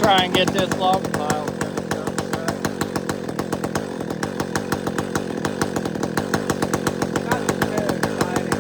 try and get this log pile finished up. Not too exciting.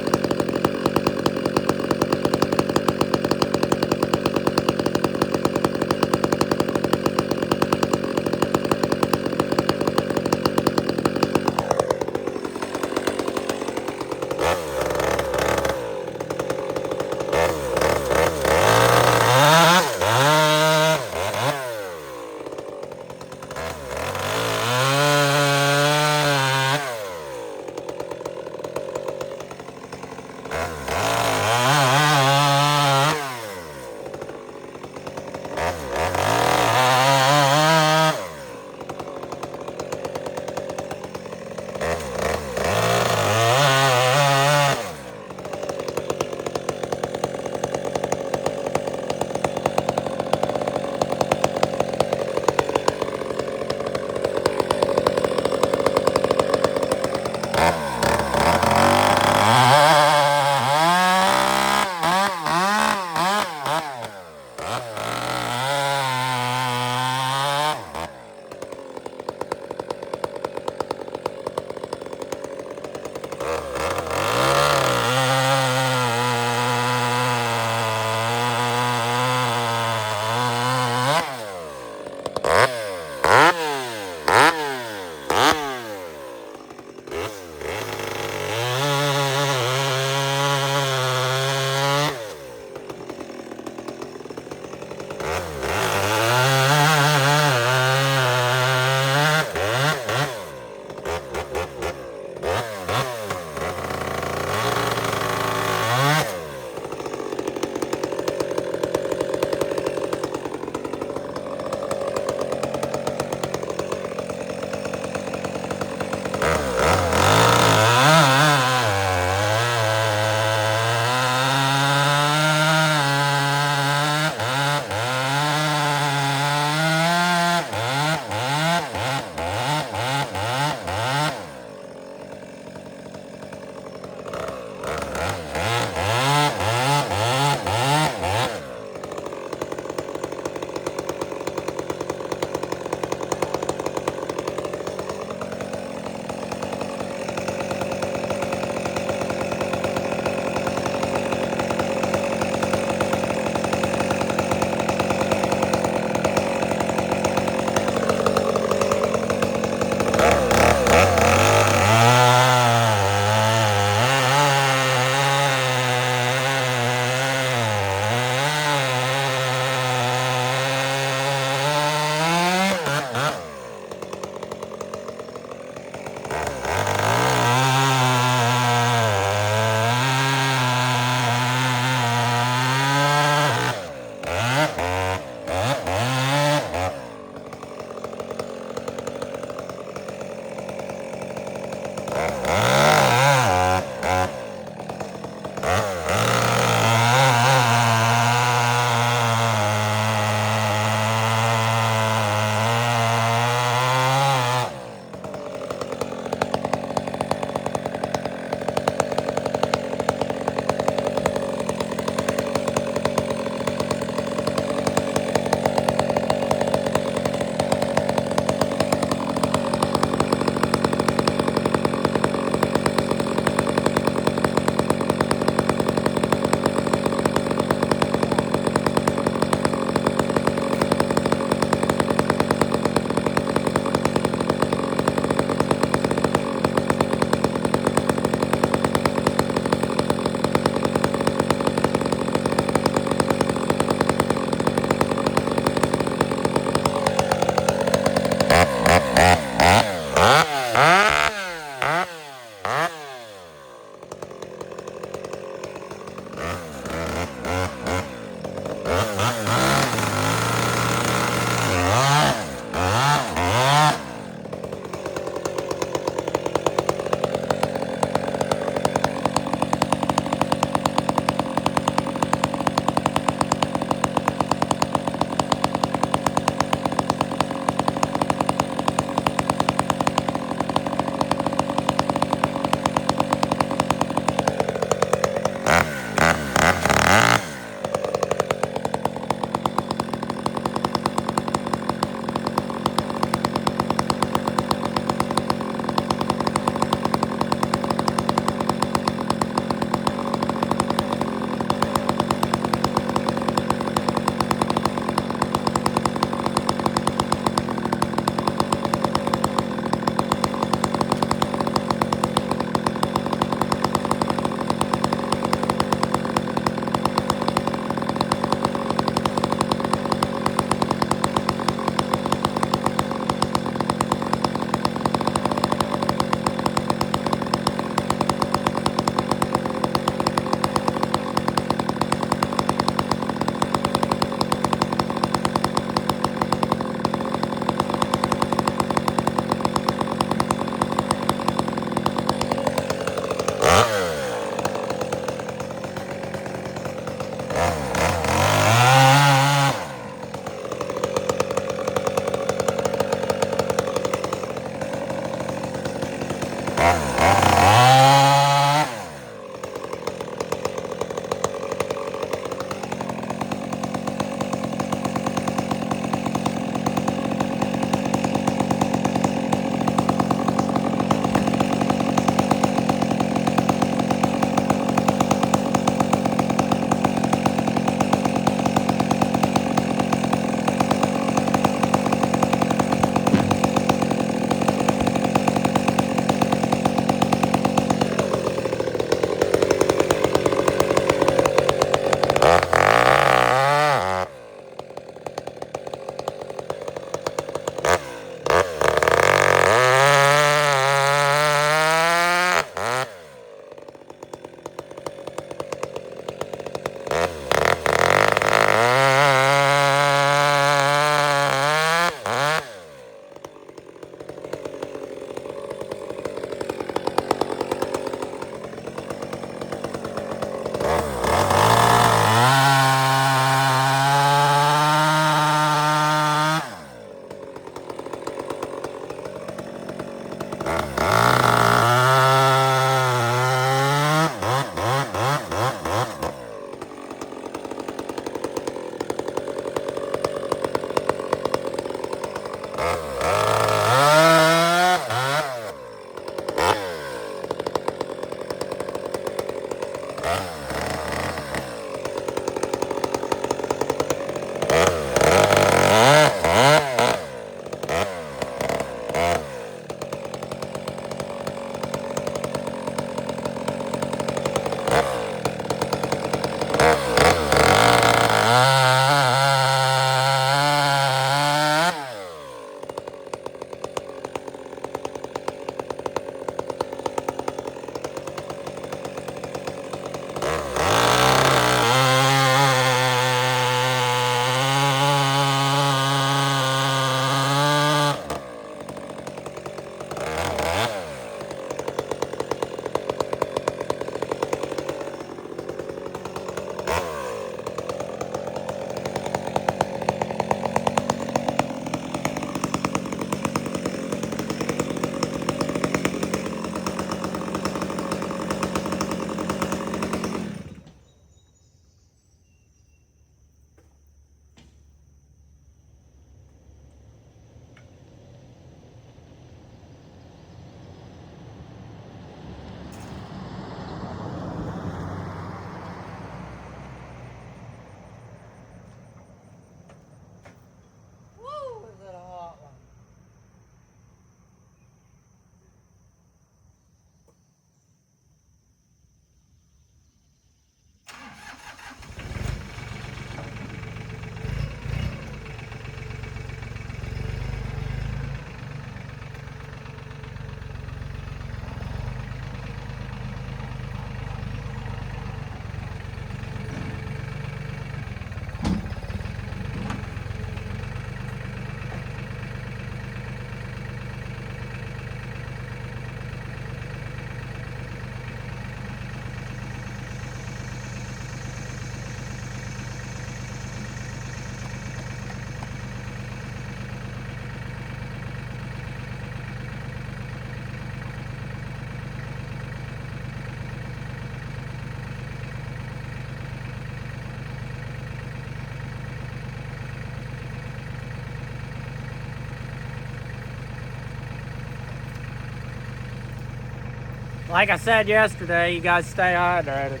Like I said yesterday, you guys stay hydrated.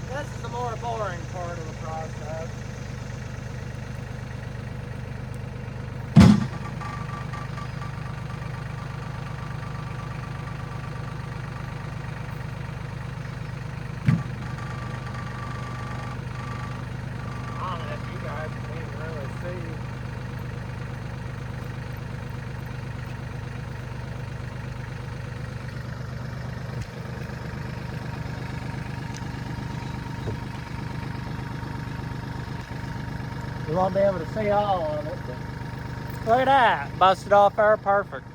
This is the more boring part of the process. I don't know if you guys can even really see. You won't be able to see all of it, but look at that. Busted off there, perfect.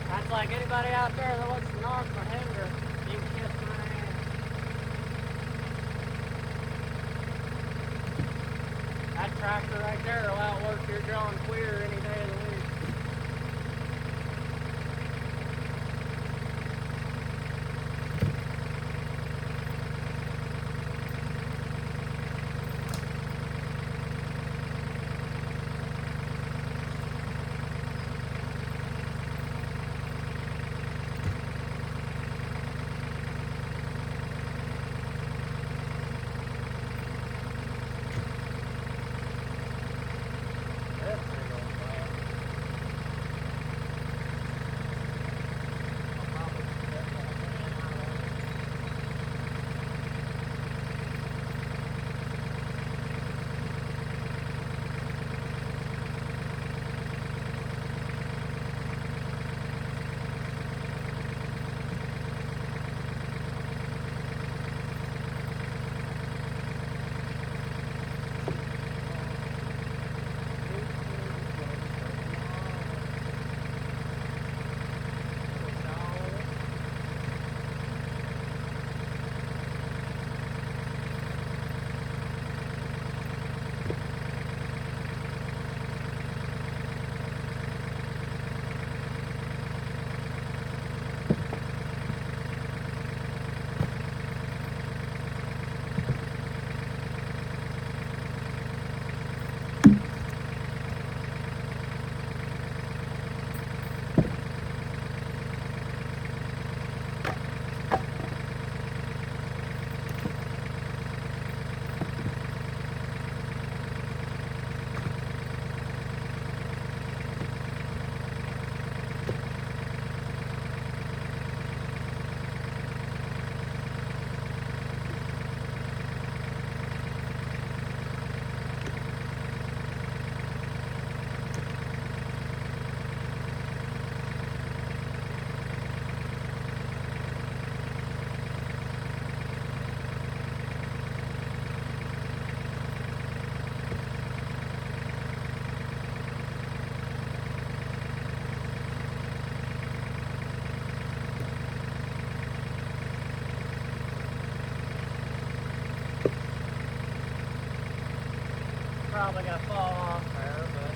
That's like anybody out there that wants to knock or hinder, you can kiss my hand. That tractor right there will outwork your John Queer any day of the week. Probably gonna fall off there, but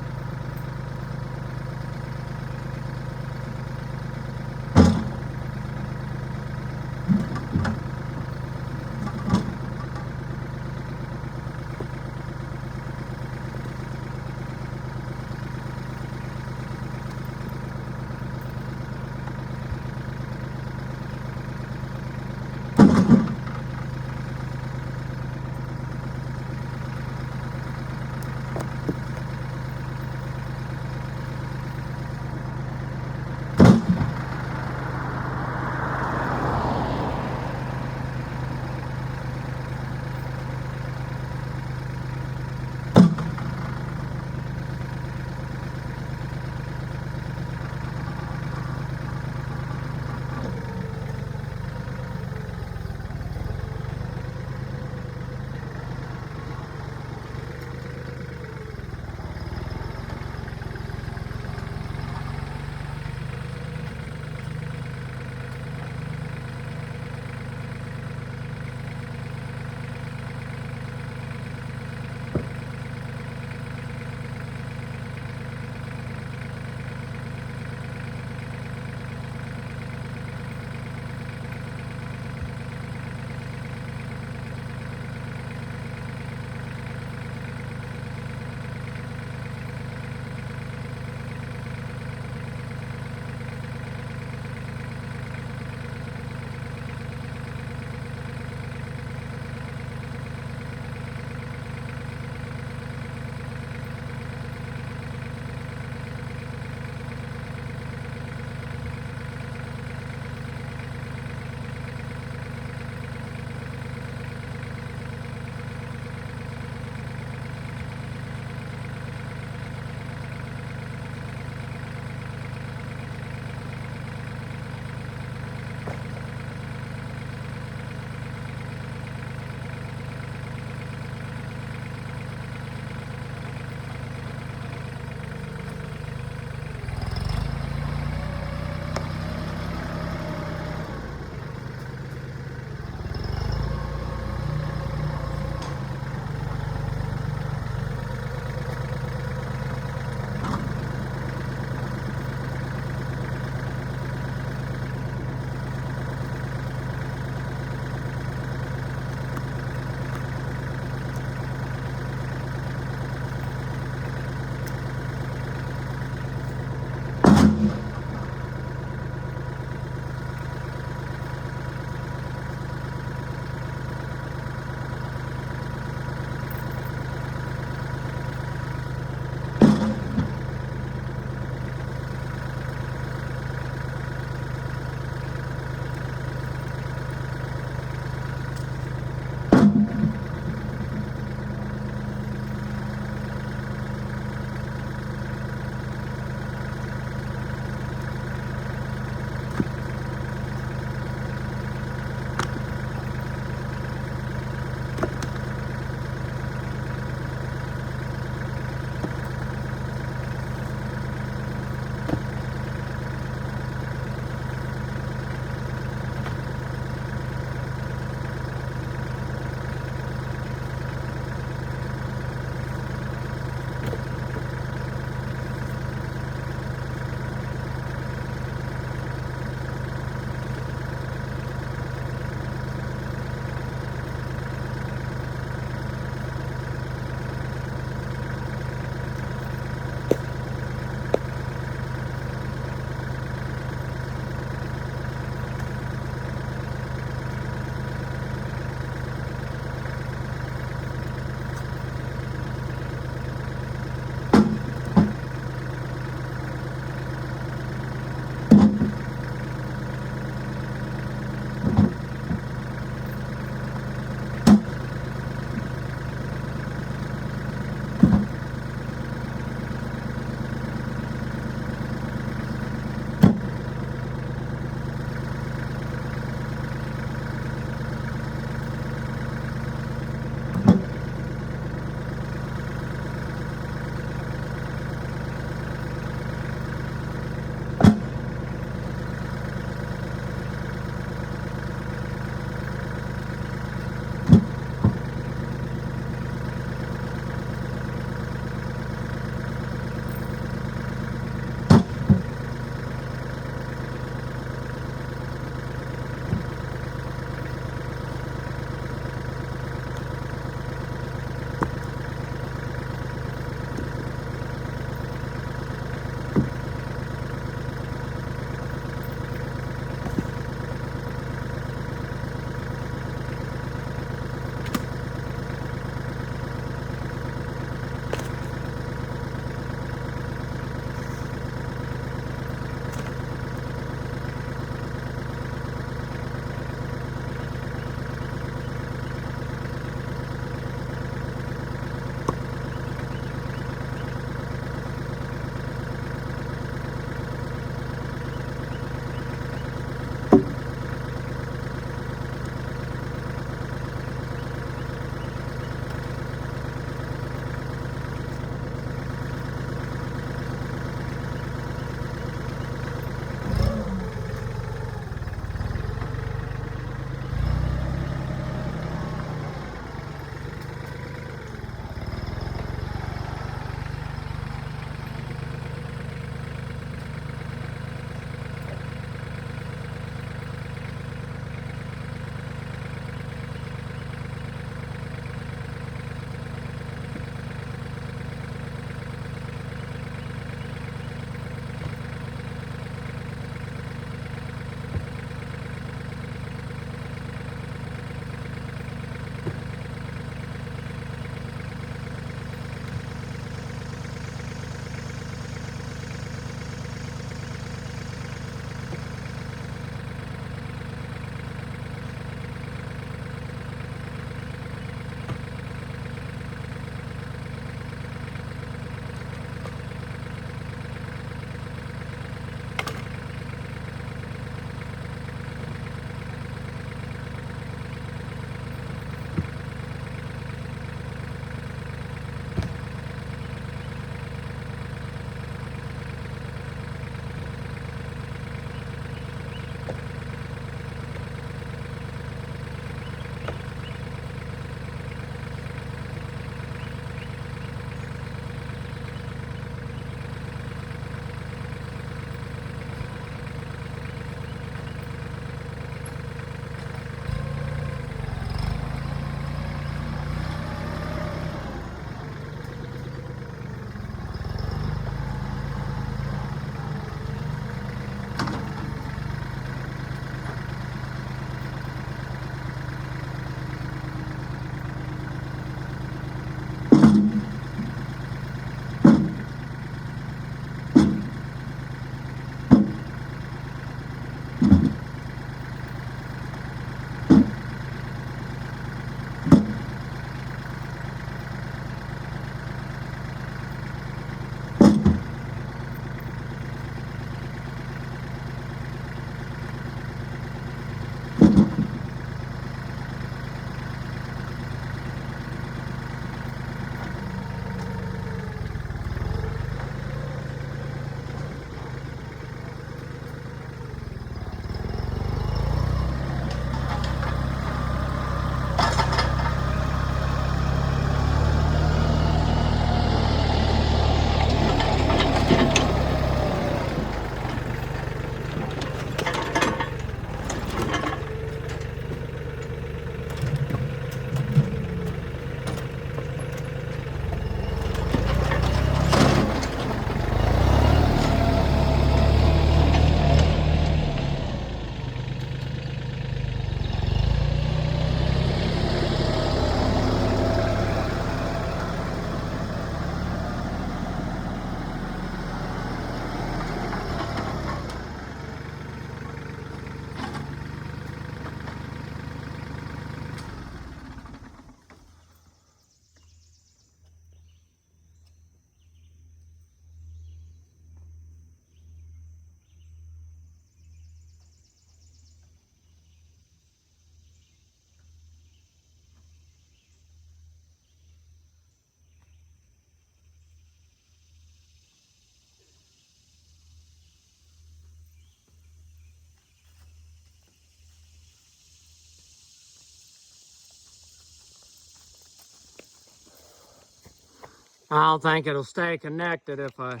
I don't think it'll stay connected if I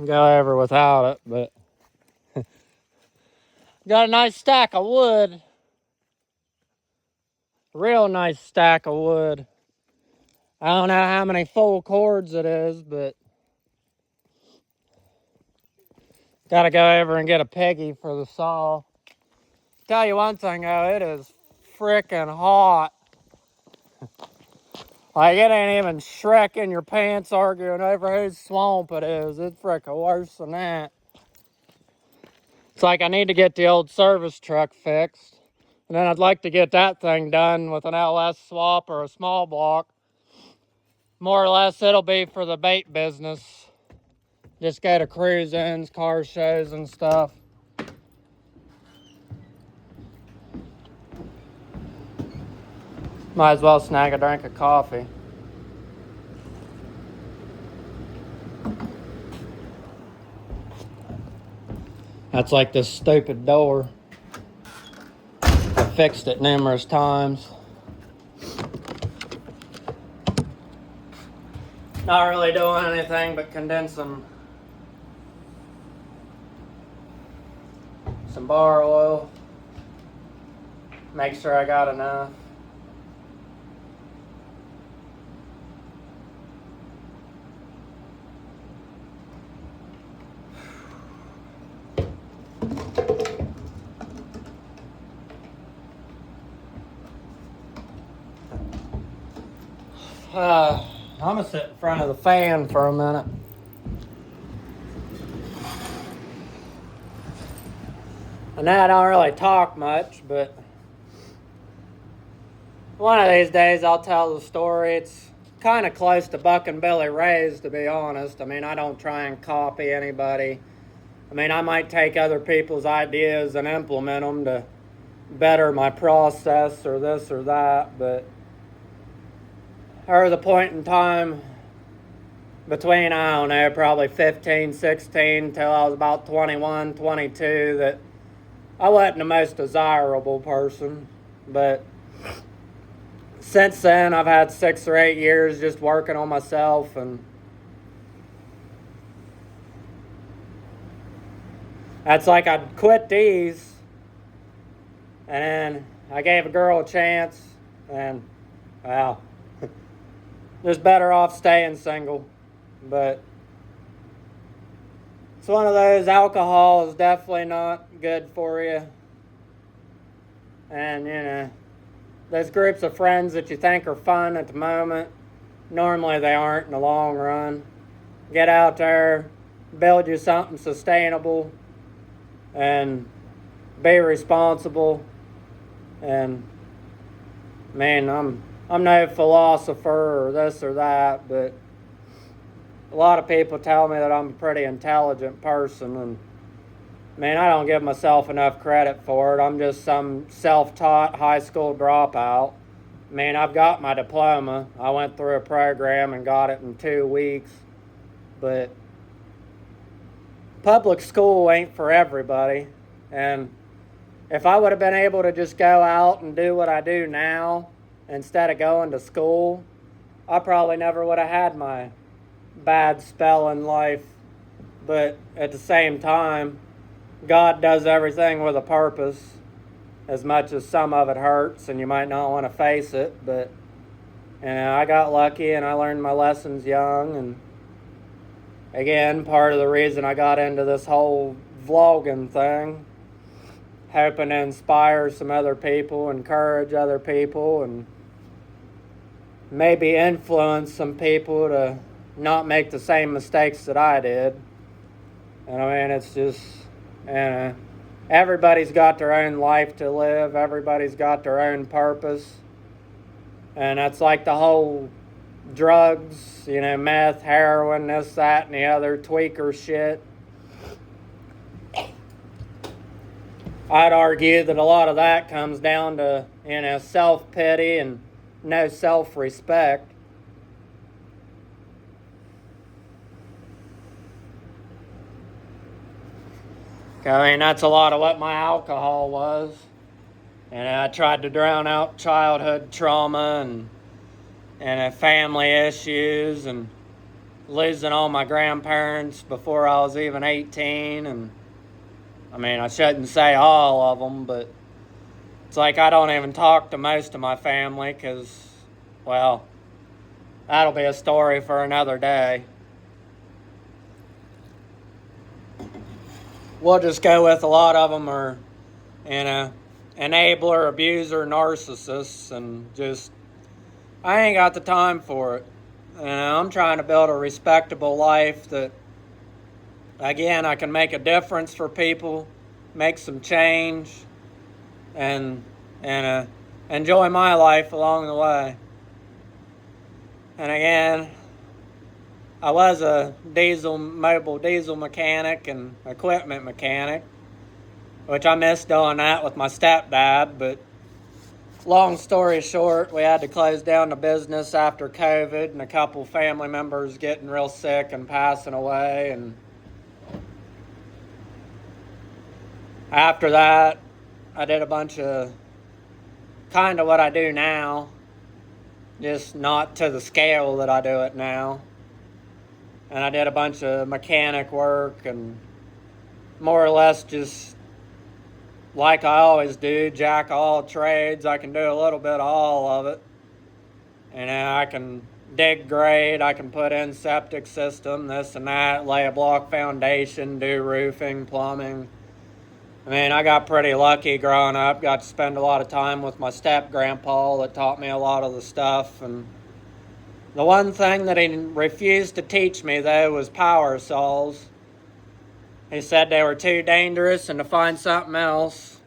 go ever without it, but got a nice stack of wood. Real nice stack of wood. I don't know how many full cords it is, but gotta go over and get a peggy for the saw. Tell you one thing though, it is frickin' hot. Like, it ain't even Shrek in your pants arguing over whose swamp it is. It's frickin' worse than that. It's like I need to get the old service truck fixed. And then I'd like to get that thing done with an LS swap or a small block. More or less, it'll be for the bait business. Just go to cruise-ins, car shows and stuff. Might as well snag a drink of coffee. That's like this stupid door. I fixed it numerous times. Not really doing anything but condensing some bar oil. Make sure I got enough. I'm gonna sit in front of the fan for a minute. I know I don't really talk much, but one of these days I'll tell the story. It's kind of close to Buck and Billy Ray's, to be honest. I mean, I don't try and copy anybody. I mean, I might take other people's ideas and implement them to better my process or this or that, but there was a point in time between, I don't know, probably 15, 16 till I was about 21, 22 that I wasn't the most desirable person. But since then, I've had 6 or 8 years just working on myself, and that's like I'd quit these and then I gave a girl a chance, and well, just better off staying single. But it's one of those, alcohol is definitely not good for you. And, you know, those groups of friends that you think are fun at the moment, normally they aren't in the long run. Get out there, build you something sustainable, and be responsible. And, man, I'm no philosopher or this or that, but a lot of people tell me that I'm a pretty intelligent person, and man, I don't give myself enough credit for it. I'm just some self-taught high school dropout. I mean, I've got my diploma. I went through a program and got it in 2 weeks, but public school ain't for everybody. And if I would have been able to just go out and do what I do now instead of going to school, I probably never would have had my bad spell in life. But at the same time, God does everything with a purpose, as much as some of it hurts and you might not want to face it. But you know, I got lucky and I learned my lessons young. And again, part of the reason I got into this whole vlogging thing, hoping to inspire some other people, encourage other people, and maybe influence some people to not make the same mistakes that I did. And I mean, it's just, you know, everybody's got their own life to live. Everybody's got their own purpose. And that's like the whole drugs, you know, meth, heroin, this, that, and the other tweaker shit. I'd argue that a lot of that comes down to, you know, self-pity and no self-respect. I mean, that's a lot of what my alcohol was. And I tried to drown out childhood trauma and and family issues and losing all my grandparents before I was even 18. And I mean, I shouldn't say all of them, but it's like I don't even talk to most of my family because, well, that'll be a story for another day. We'll just go with a lot of them are, enabler, abuser, narcissists, and just, I ain't got the time for it. I'm trying to build a respectable life that, again, I can make a difference for people, make some change, and enjoy my life along the way. And again, I was a mobile diesel mechanic and equipment mechanic, which I miss doing that with my stepdad, but long story short, we had to close down the business after COVID and a couple family members getting real sick and passing away. And after that, I did a bunch of kind of what I do now, just not to the scale that I do it now. And I did a bunch of mechanic work and more or less just like I always do, jack of all trades. I can do a little bit of all of it. And I can dig grade, I can put in septic system, this and that, lay a block foundation, do roofing, plumbing. I mean, I got pretty lucky growing up, got to spend a lot of time with my step-grandpa that taught me a lot of the stuff. And the one thing that he refused to teach me, though, was power saws. He said they were too dangerous and to find something else.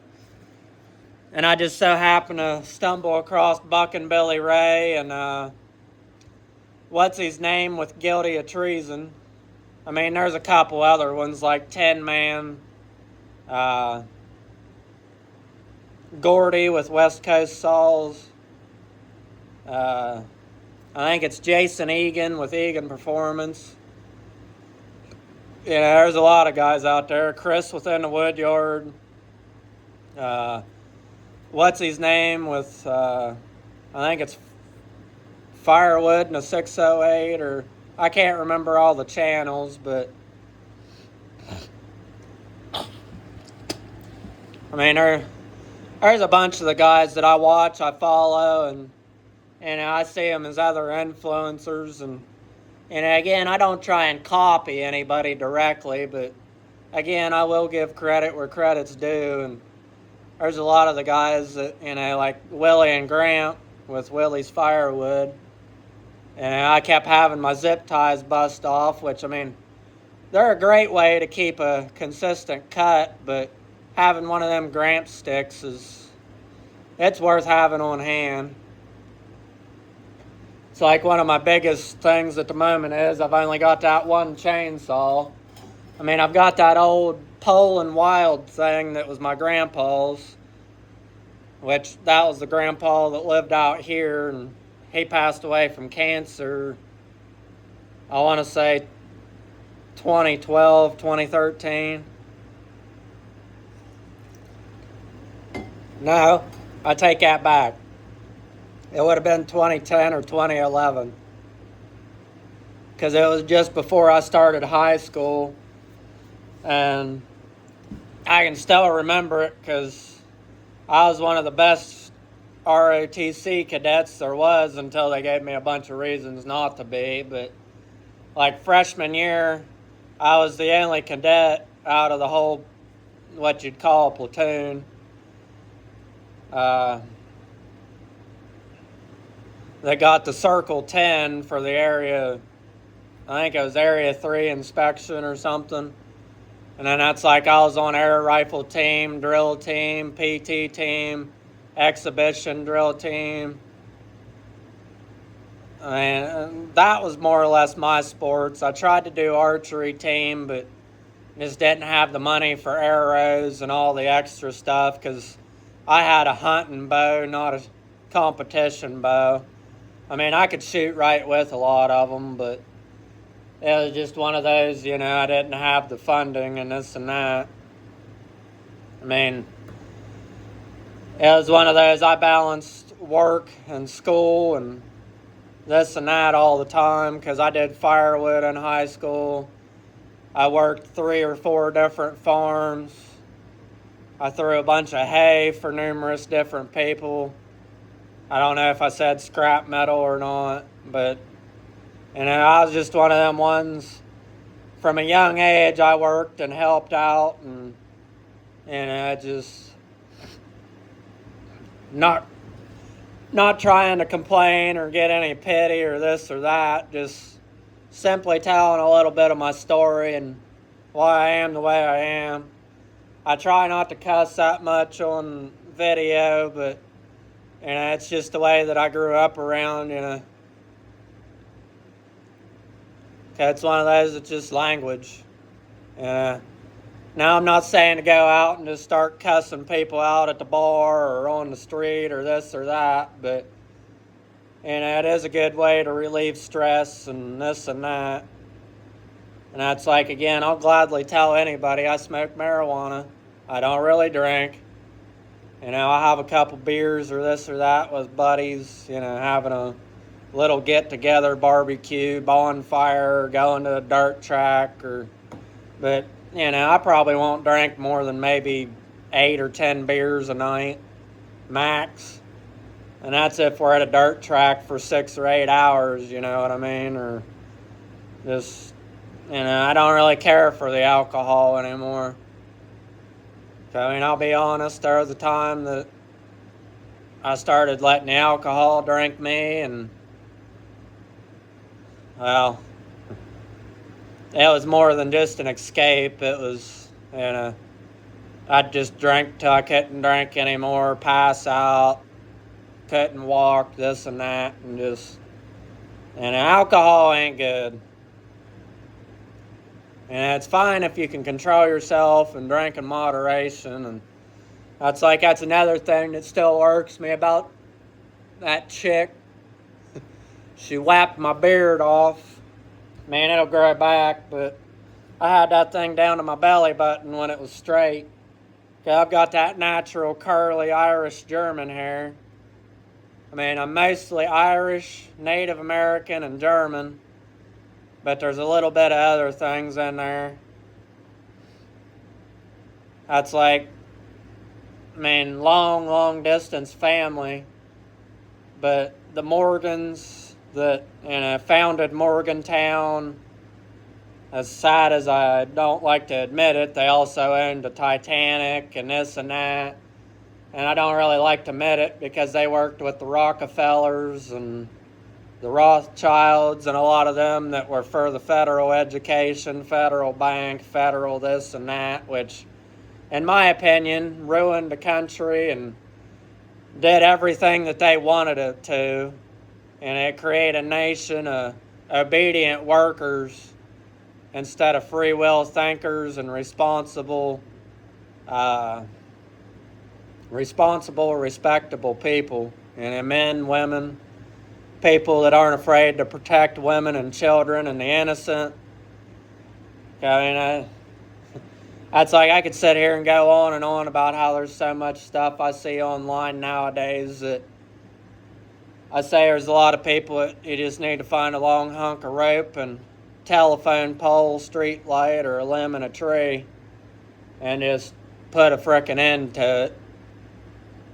And I just so happened to stumble across Buck and Billy Ray and what's his name with Guilty of Treason. I mean, there's a couple other ones like Tin Man, Gordy with West Coast Saws. I think it's Jason Egan with Egan Performance. There's a lot of guys out there. Chris within the Woodyard. What's his name with, I think it's Firewood and a 608, or I can't remember all the channels, but I mean, there's a bunch of the guys that I watch, I follow, and I see them as other influencers, and again, I don't try and copy anybody directly, but again, I will give credit where credit's due. And there's a lot of the guys that, like Willie and Grant with Willie's Firewood. And I kept having my zip ties bust off, which, I mean, they're a great way to keep a consistent cut, but having one of them Gramp sticks it's worth having on hand. It's like one of my biggest things at the moment is I've only got that one chainsaw. I mean, I've got that old Poland Wild thing that was my grandpa's, which that was the grandpa that lived out here, and he passed away from cancer, I want to say 2012, 2013. No, I take that back. It would have been 2010 or 2011. Because it was just before I started high school. And I can still remember it because I was one of the best ROTC cadets there was until they gave me a bunch of reasons not to be. But like freshman year, I was the only cadet out of the whole, what you'd call a platoon. They got the Circle 10 for the area, I think it was Area 3 inspection or something. And then that's like I was on air rifle team, drill team, PT team, exhibition drill team. And that was more or less my sports. I tried to do archery team, but just didn't have the money for arrows and all the extra stuff because I had a hunting bow, not a competition bow. I mean, I could shoot right with a lot of them, but it was just one of those, I didn't have the funding and this and that. I mean, it was one of those, I balanced work and school and this and that all the time because I did firewood in high school. I worked 3 or 4 different farms. I threw a bunch of hay for numerous different people. I don't know if I said scrap metal or not, but I was just one of them ones. From a young age, I worked and helped out, and just not trying to complain or get any pity or this or that. Just simply telling a little bit of my story and why I am the way I am. I try not to cuss that much on video, but it's just the way that I grew up around. It's one of those. It's just language. Now I'm not saying to go out and just start cussing people out at the bar or on the street or this or that, but it is a good way to relieve stress and this and that. And that's like, again, I'll gladly tell anybody I smoke marijuana. I don't really drink. I have a couple beers or this or that with buddies, having a little get-together, barbecue, bonfire, going to a dirt track. But I probably won't drink more than maybe 8 or 10 beers a night, max. And that's if we're at a dirt track for 6 or 8 hours, you know what I mean? Or just, I don't really care for the alcohol anymore. So, I'll be honest, there was a time that I started letting the alcohol drink me, and, well, it was more than just an escape. It was, I'd just drink till I couldn't drink anymore, pass out, couldn't walk, this and that, and just, alcohol ain't good. And it's fine if you can control yourself and drink in moderation. And that's another thing that still irks me about that chick. She whapped my beard off. Man, it'll grow back, but I had that thing down to my belly button when it was straight. I've got that natural curly Irish German hair. I'm mostly Irish, Native American, and German. But there's a little bit of other things in there. That's long distance family. But the Morgans that, founded Morgantown, as sad as I don't like to admit it, they also owned the Titanic and this and that. And I don't really like to admit it because they worked with the Rockefellers and the Rothschilds and a lot of them that were for the federal education, federal bank, federal this and that, which, in my opinion, ruined the country and did everything that they wanted it to. And it created a nation of obedient workers instead of free will thinkers and respectable people. Men, women, people that aren't afraid to protect women and children and the innocent. That's I could sit here and go on and on about how there's so much stuff I see online nowadays that I say there's a lot of people that you just need to find a long hunk of rope and telephone pole, street light, or a limb in a tree and just put a frickin' end to it.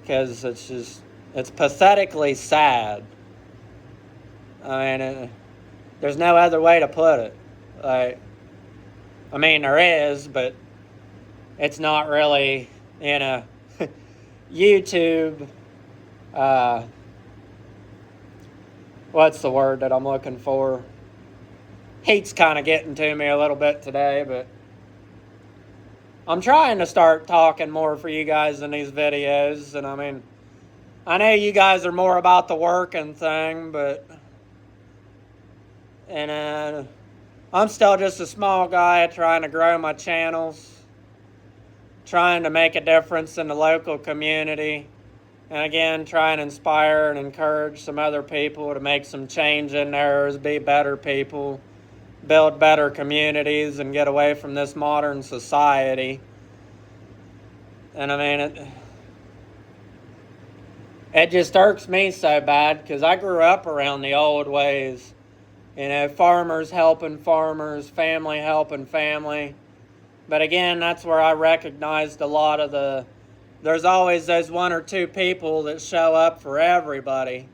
Because it's pathetically sad. There's no other way to put it. There is, but it's not really in a YouTube, what's the word that I'm looking for? Heat's kind of getting to me a little bit today, but I'm trying to start talking more for you guys in these videos, and I know you guys are more about the working thing, but I'm still just a small guy trying to grow my channels, trying to make a difference in the local community, and again, try and inspire and encourage some other people to make some change in theirs, be better people, build better communities, and get away from this modern society. And it just irks me so bad because I grew up around the old ways. Farmers helping farmers, family helping family. But again, that's where I recognized a lot of there's always those one or two people that show up for everybody,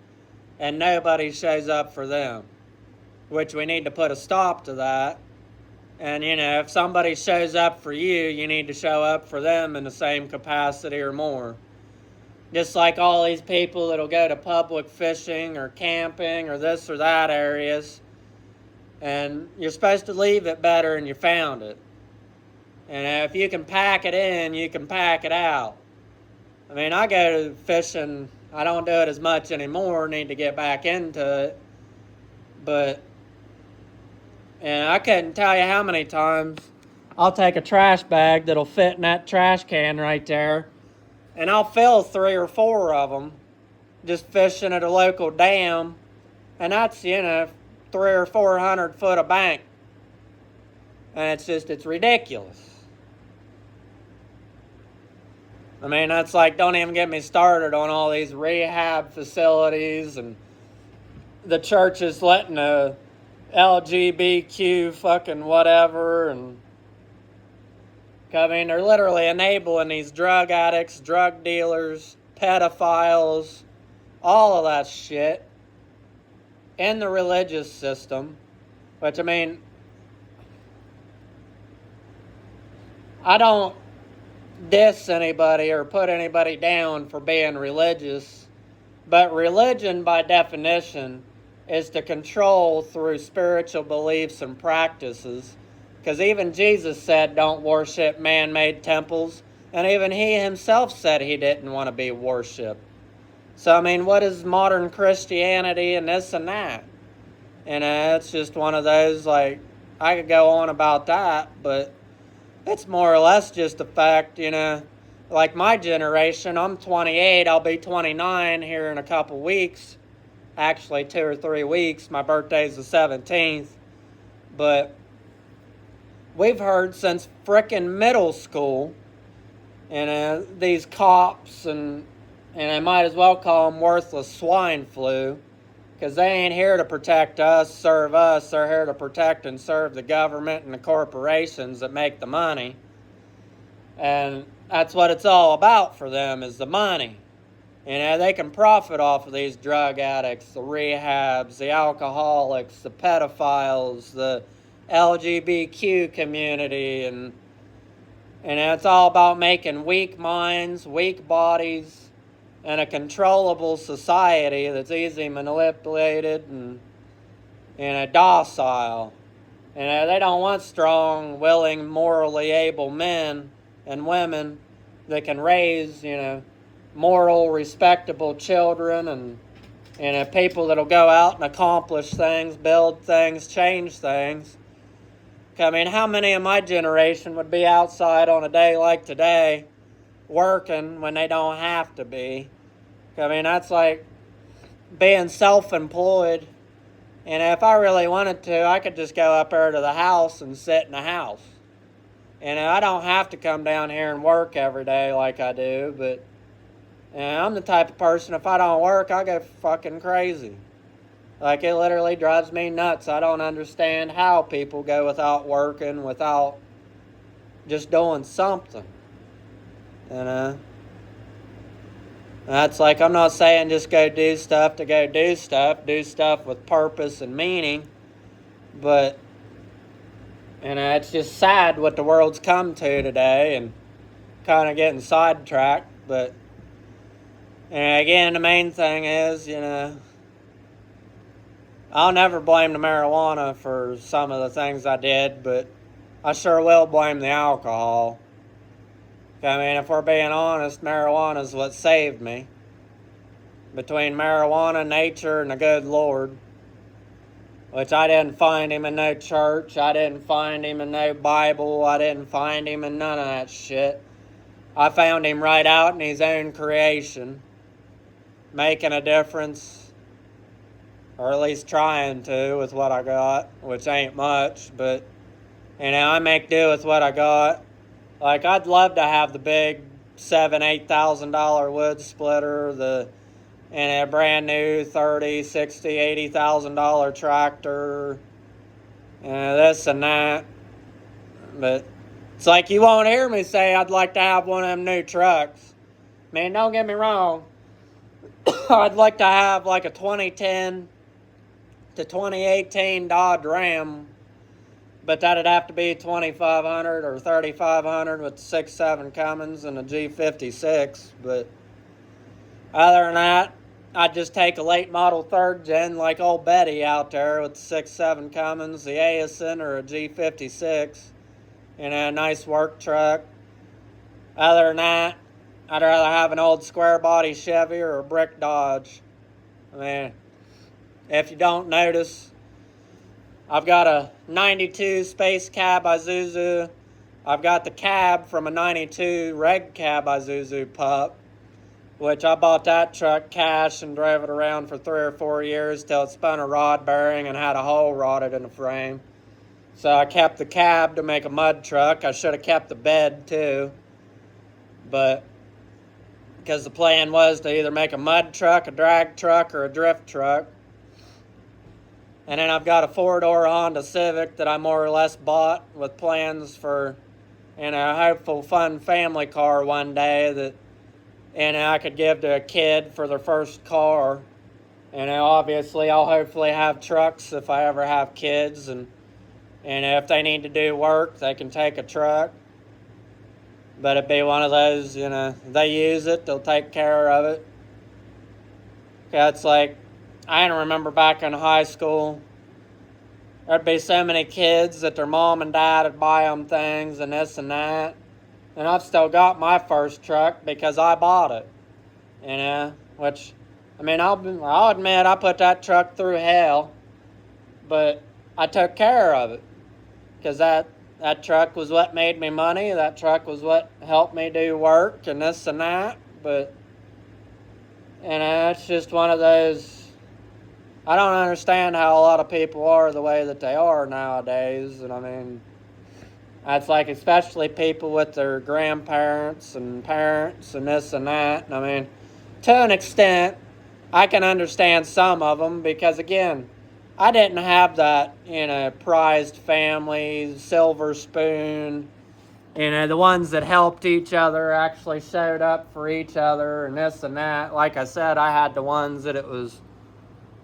and nobody shows up for them, which we need to put a stop to that. And, if somebody shows up for you, you need to show up for them in the same capacity or more. Just like all these people that'll go to public fishing or camping or this or that areas, and you're supposed to leave it better than you found it. And if you can pack it in, you can pack it out. I mean, I go to fishing. I don't do it as much anymore. Need to get back into it. But, and I couldn't tell you how many times I'll take a trash bag that'll fit in that trash can right there, and I'll fill 3 or 4 of them just fishing at a local dam. And that's, 300 or 400 foot of bank. And it's ridiculous. I mean, that's like, don't even get me started on all these rehab facilities and the churches letting the LGBTQ fucking whatever. And I mean, they're literally enabling these drug addicts, drug dealers, pedophiles, all of that shit in the religious system. Which, I mean, I don't diss anybody or put anybody down for being religious, but religion by definition is to control through spiritual beliefs and practices, because even Jesus said don't worship man-made temples, and even he himself said he didn't want to be worshipped. So I mean, what is modern Christianity and this and that? And it's just one of those, like, I could go on about that, but it's more or less just the fact, like my generation, I'm 28, I'll be 29 here in a couple weeks. Actually, 2 or 3 weeks. My birthday's the 17th. But we've heard since frickin' middle school, these cops, and I might as well call them worthless swine flu, because they ain't here to protect us, serve us. They're here to protect and serve the government and the corporations that make the money. And that's what it's all about for them, is the money. They can profit off of these drug addicts, the rehabs, the alcoholics, the pedophiles, the LGBTQ community, and it's all about making weak minds, weak bodies, and a controllable society that's easily manipulated and docile. They don't want strong, willing, morally able men and women that can raise, moral, respectable children and people that'll go out and accomplish things, build things, change things. I mean, how many of my generation would be outside on a day like today working when they don't have to be? I mean, that's like being self-employed. And if I really wanted to, I could just go up there to the house and sit in the house. I don't have to come down here and work every day like I do, but I'm the type of person, if I don't work, I go fucking crazy. Like, it literally drives me nuts. I don't understand how people go without working, without just doing something. That's like, I'm not saying just go do stuff to go do stuff with purpose and meaning, but, it's just sad what the world's come to today, and kind of getting sidetracked, but, again, the main thing is, I'll never blame the marijuana for some of the things I did, but I sure will blame the alcohol. I mean, if we're being honest, marijuana is what saved me. Between marijuana, nature, and the good Lord, which I didn't find him in no church, I didn't find him in no Bible, I didn't find him in none of that shit. I found him right out in his own creation, making a difference, or at least trying to with what I got, which ain't much, but, I make do with what I got. Like, I'd love to have the big $7,000-8,000 wood splitter, the in a brand new 30, 60, $80,000 tractor, and this and that. But it's like you won't hear me say I'd like to have one of them new trucks. Man, don't get me wrong. I'd like to have like a 2010 to 2018 Dodge Ram, but that'd have to be 2500 or 3500 with 6.7 Cummins and a G56. But other than that, I'd just take a late model 3rd gen like old Betty out there with 6.7 Cummins, the Addison or a G56, and a nice work truck. Other than that, I'd rather have an old square body Chevy or a brick Dodge. I mean, if you don't notice, I've got a 92 Space Cab Isuzu. I've got the cab from a 92 Reg Cab Isuzu pup, which I bought that truck cash and drove it around for 3 or 4 years till it spun a rod bearing and had a hole rotted in the frame. So I kept the cab to make a mud truck. I should have kept the bed too, but because the plan was to either make a mud truck, a drag truck, or a drift truck. And then I've got a 4-door Honda Civic that I more or less bought with plans for, a hopeful fun family car one day that, I could give to a kid for their first car. And obviously I'll hopefully have trucks if I ever have kids, and if they need to do work, they can take a truck. But it'd be one of those, they use it, they'll take care of it. It's like, I remember back in high school, there'd be so many kids that their mom and dad would buy them things and this and that. And I've still got my first truck because I bought it, which, I'll admit I put that truck through hell, but I took care of it because that truck was what made me money. That truck was what helped me do work and this and that. But, it's just one of those, I don't understand how a lot of people are the way that they are nowadays. And that's like especially people with their grandparents and parents and this and that. And to an extent, I can understand some of them because, again, I didn't have that, prized family, silver spoon, the ones that helped each other, actually showed up for each other and this and that. Like I said, I had the ones that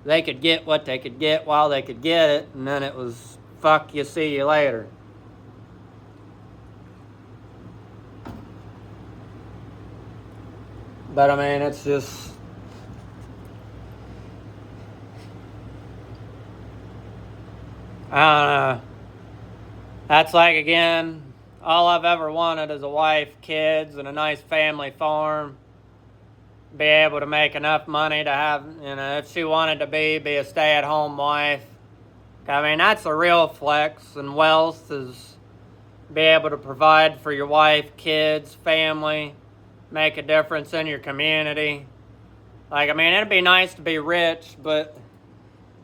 they could get what they could get while they could get it, and then it was, fuck you, see you later. But it's just, I don't know. That's like, again, all I've ever wanted is a wife, kids, and a nice family farm. Be able to make enough money to have, if she wanted to be a stay-at-home wife. That's a real flex, and wealth is be able to provide for your wife, kids, family, make a difference in your community. It'd be nice to be rich, but,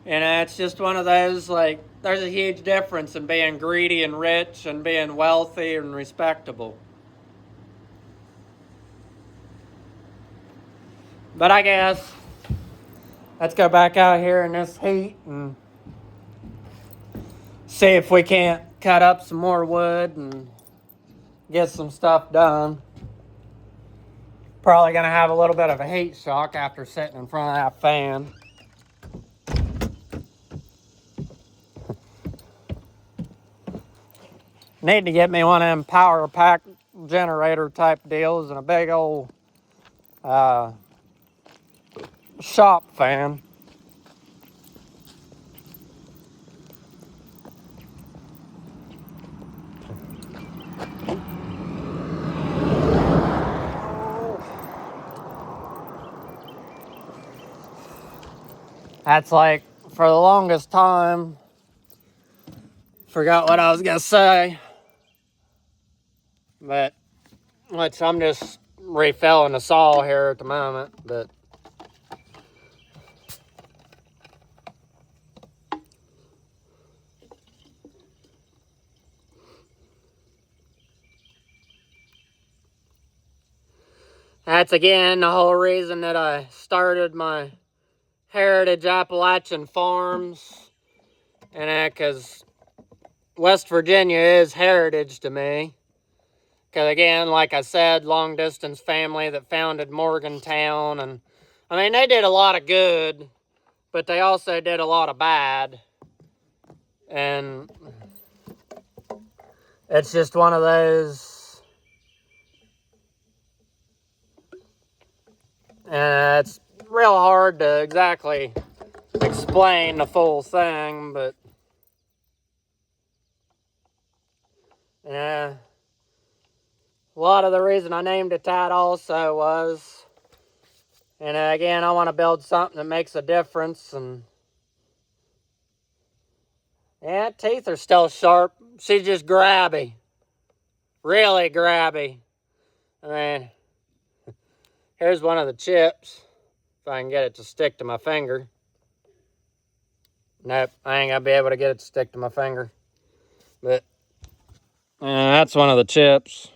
it's just one of those, there's a huge difference in being greedy and rich and being wealthy and respectable. But I guess, let's go back out here in this heat and see if we can't cut up some more wood and get some stuff done. Probably going to have a little bit of a heat shock after sitting in front of that fan. Need to get me one of them power pack generator type deals and a big old shop fan. That's like, for the longest time, forgot what I was going to say, but, which I'm just refilling the saw here at the moment, but That's again the whole reason that I started my Heritage Appalachian Farms. And because West Virginia is heritage to me. Because again, like I said, long distance family that founded Morgantown. And I mean, they did a lot of good, but they also did a lot of bad. And it's just one of those, it's real hard to exactly explain the full thing, but yeah, a lot of the reason I named it that also was, and again, I want to build something that makes a difference. And yeah, teeth are still sharp. She's just grabby, really grabby. I mean, here's one of the chips, if I can get it to stick to my finger. Nope, I ain't gonna be able to get it to stick to my finger. But that's one of the chips.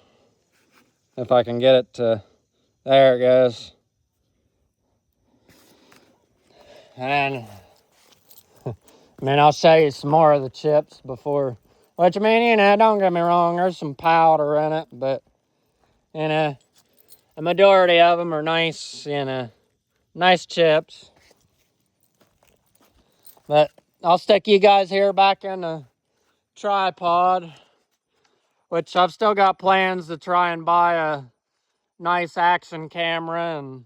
If I can get it to, there it goes. And I mean, I'll show you some more of the chips before, which I mean, you know, don't get me wrong, there's some powder in it, but you know, a majority of them are nice, you know, nice chips. But I'll stick you guys here back in the tripod, which I've still got plans to try and buy a nice action camera, and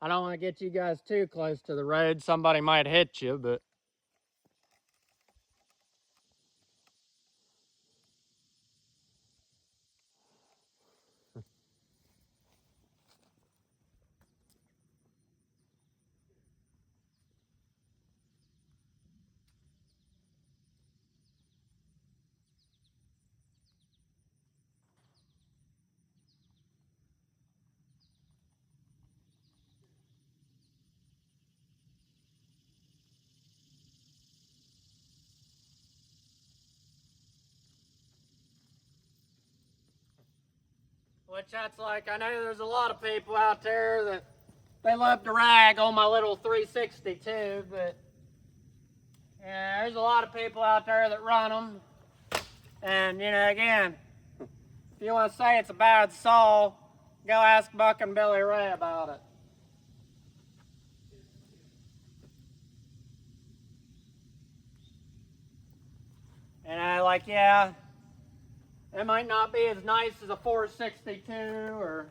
I don't want to get you guys too close to the road. Somebody might hit you, but which that's like, I know there's a lot of people out there that they love to rag on my little 360 too, but yeah, there's a lot of people out there that run them. And you know, again, if you want to say it's a bad saw, go ask Buck and Billy Ray about it. And I like, yeah, it might not be as nice as a 462 or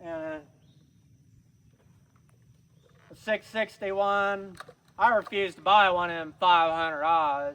a 661. I refuse to buy one of them 500 Oz.